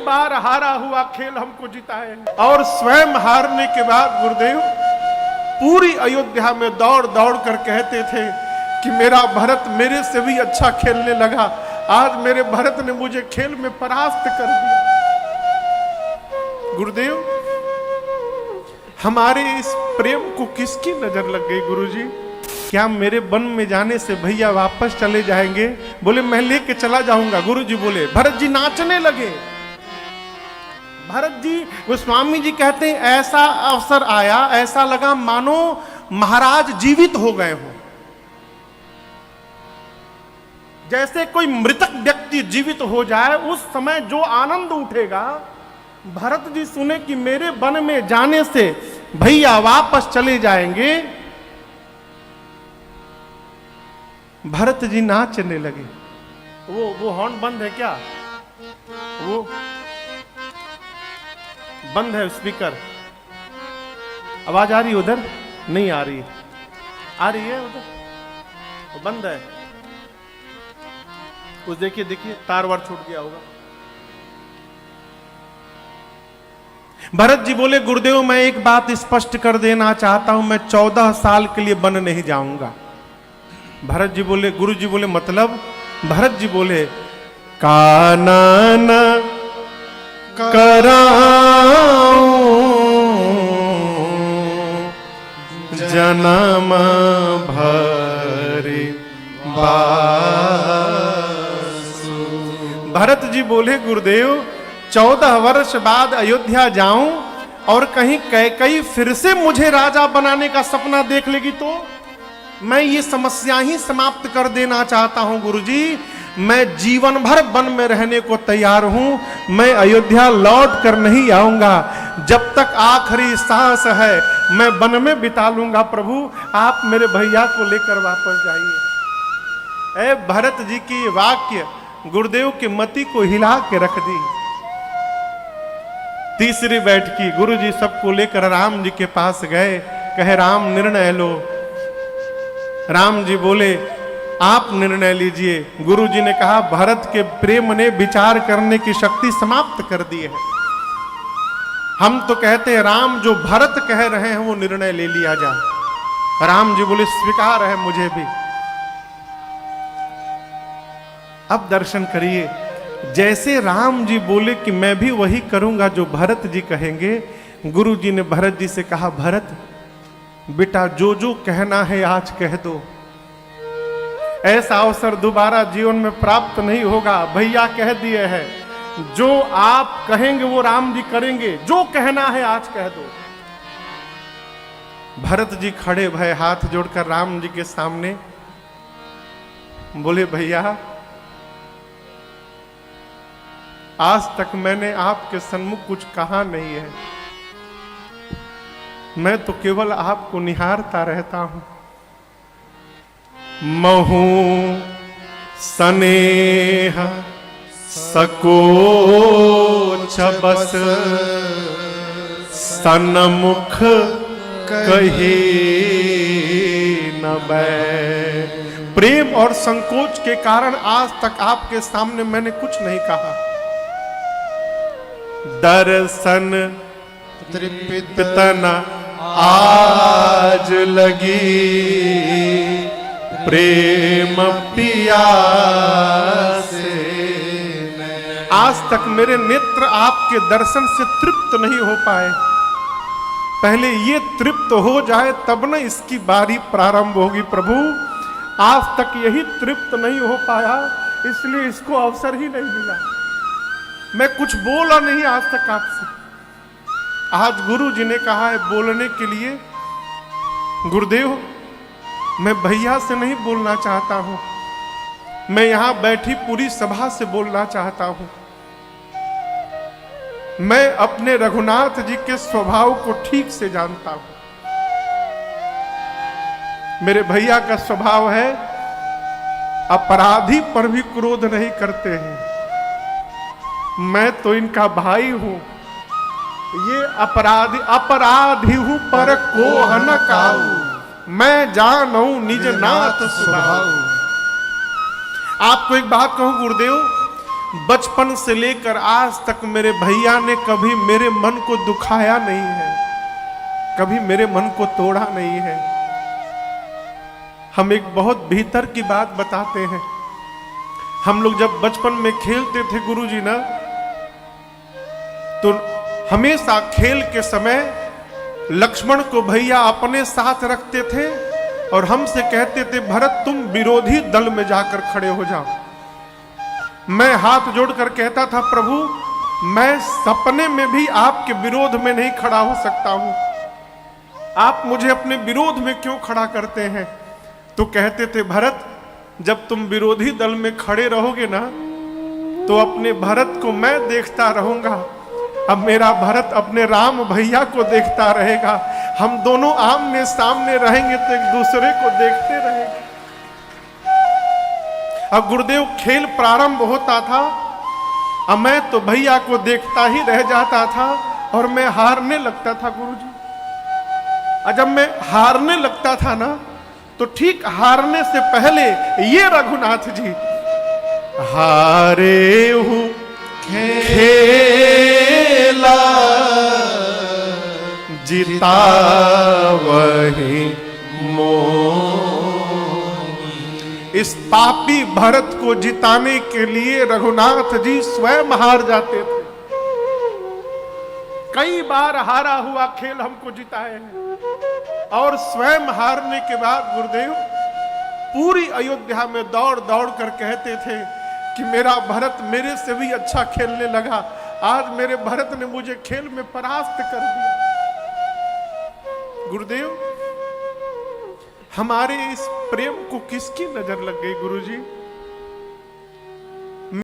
बार हारा हुआ खेल हमको जिताए। और स्वयं हारने के बाद गुरुदेव पूरी अयोध्या में दौड़ दौड़ कर कहते थे कि मेरा भरत मेरे से भी अच्छा खेलने लगा, आज मेरे भरत ने मुझे खेल में परास्त कर दिया। गुरुदेव हमारे इस प्रेम को किसकी नजर लग गई गुरुजी? क्या मेरे वन में जाने से भैया वापस चले जाएंगे? बोले मैं लेके चला जाऊंगा। गुरुजी बोले, भरत जी नाचने लगे। भरत जी, गोस्वामी जी कहते हैं ऐसा अवसर आया, ऐसा लगा मानो महाराज जीवित हो गए हो। जैसे कोई मृतक व्यक्ति जीवित हो जाए, उस समय जो आनंद उठेगा। भरत जी सुने कि मेरे वन में जाने से भैया वापस चले जाएंगे, भरत जी नाचने लगे। वो हॉर्न बंद है क्या? वो बंद है स्पीकर, आवाज आ रही है उधर? नहीं आ रही है, आ रही है उधर, वो बंद है। उस देखिए तार वार छूट गया होगा। भरत जी बोले, गुरुदेव मैं एक बात स्पष्ट कर देना चाहता हूं, मैं 14 साल के लिए वन नहीं जाऊंगा। भरत जी बोले, गुरु जी बोले मतलब? भरत जी बोले, कानन कराऊं जन्म भरी बासु। भरत जी बोले, गुरुदेव 14 वर्ष बाद अयोध्या जाऊं और कहीं कैकई फिर से मुझे राजा बनाने का सपना देख लेगी तो मैं ये समस्या ही समाप्त कर देना चाहता हूं गुरुजी। मैं जीवन भर वन में रहने को तैयार हूं, मैं अयोध्या लौट कर नहीं आऊंगा। जब तक आखिरी सांस है मैं वन में बिता लूंगा। प्रभु आप मेरे भैया को लेकर वापस जाइए। ए भरत जी की वाक्य गुरुदेव के मति को हिला के रख दी। तीसरी बैठकी गुरु जी सबको लेकर राम जी के पास गए, कहे राम निर्णय लो। राम जी बोले आप निर्णय लीजिए। गुरु जी ने कहा भरत के प्रेम ने विचार करने की शक्ति समाप्त कर दी है। हम तो कहते हैं राम जो भरत कह रहे हैं वो निर्णय ले लिया जाए। राम जी बोले स्वीकार है मुझे भी। अब दर्शन करिए, जैसे राम जी बोले कि मैं भी वही करूंगा जो भरत जी कहेंगे, गुरु जी ने भरत जी से कहा भरत बेटा जो जो कहना है आज कह दो। ऐसा अवसर दोबारा जीवन में प्राप्त नहीं होगा। भैया कह दिए हैं, जो आप कहेंगे वो राम जी करेंगे, जो कहना है आज कह दो। भरत जी खड़े भय हाथ जोड़कर राम जी के सामने बोले भैया आज तक मैंने आपके सन्मुख कुछ कहा नहीं है, मैं तो केवल आपको निहारता रहता हूं। महू स्नेह सकोच बस सन्मुख कहे न बै। प्रेम और संकोच के कारण आज तक आपके सामने मैंने कुछ नहीं कहा। दर्शन तृप्तन आज लगी प्रेम पिया से। आज तक मेरे नेत्र आपके दर्शन से तृप्त नहीं हो पाए। पहले ये तृप्त हो जाए तब न इसकी बारी प्रारंभ होगी। प्रभु आज तक यही तृप्त नहीं हो पाया, इसलिए इसको अवसर ही नहीं मिला। मैं कुछ बोला नहीं आज तक आपसे। आज गुरु जी ने कहा है बोलने के लिए। गुरुदेव मैं भैया से नहीं बोलना चाहता हूं, मैं यहां बैठी पूरी सभा से बोलना चाहता हूं। मैं अपने रघुनाथ जी के स्वभाव को ठीक से जानता हूं। मेरे भैया का स्वभाव है अपराधी पर भी क्रोध नहीं करते हैं। मैं तो इनका भाई हूं। ये अपराधी हूं पर कोह न काऊ, मैं जानू निज नाथ स्वभाव। आपको एक बात कहूं गुरुदेव, बचपन से लेकर आज तक मेरे भैया ने कभी मेरे मन को दुखाया नहीं है, कभी मेरे मन को तोड़ा नहीं है। हम एक बहुत भीतर की बात बताते हैं। हम लोग जब बचपन में खेलते थे गुरुजी ना, तो हमेशा खेल के समय लक्ष्मण को भैया अपने साथ रखते थे और हमसे कहते थे भरत तुम विरोधी दल में जाकर खड़े हो जाओ। मैं हाथ जोड़कर कहता था प्रभु मैं सपने में भी आपके विरोध में नहीं खड़ा हो सकता हूं, आप मुझे अपने विरोध में क्यों खड़ा करते हैं? तो कहते थे भरत जब तुम विरोधी दल में खड़े रहोगे ना तो अपने भरत को मैं देखता रहूंगा, अब मेरा भरत अपने राम भैया को देखता रहेगा, हम दोनों आमने सामने रहेंगे तो एक दूसरे को देखते रहेंगे। अब गुरुदेव खेल प्रारंभ होता था, अब मैं तो भैया को देखता ही रह जाता था और मैं हारने लगता था गुरुजी। और जब मैं हारने लगता था ना तो ठीक हारने से पहले ये रघुनाथ जी हारे हूं खेला जीता वही मोह। इस पापी भरत को जिताने के लिए रघुनाथ जी स्वयं हार जाते थे। कई बार हारा हुआ खेल हमको जिताए हैं और स्वयं हारने के बाद गुरुदेव पूरी अयोध्या में दौड़ दौड़ कर कहते थे कि मेरा भरत मेरे से भी अच्छा खेलने लगा, आज मेरे भरत ने मुझे खेल में परास्त कर दिया। गुरुदेव हमारे इस प्रेम को किसकी नजर लग गई गुरुजी?